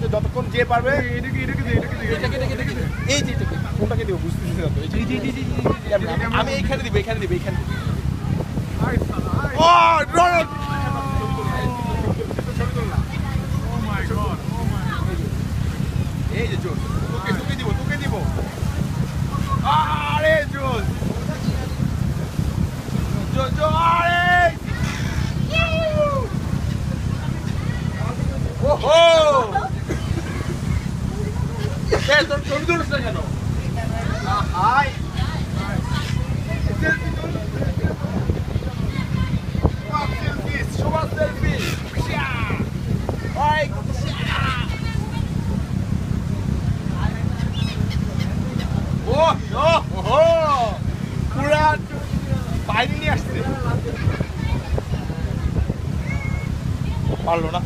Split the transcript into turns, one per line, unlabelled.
হচ্ছে যতক্ষণ যে পারবে এই যে কোনটাকে দিব বুঝতেছি না তো আমি এইখানে দিব এইখানে ও এই যে জোর তোকে দিব আরে জোর আরে ওহো তোর ছবি তুলিস না কেন হাই পুরা বাইরে নিয়ে আসছে পারলো না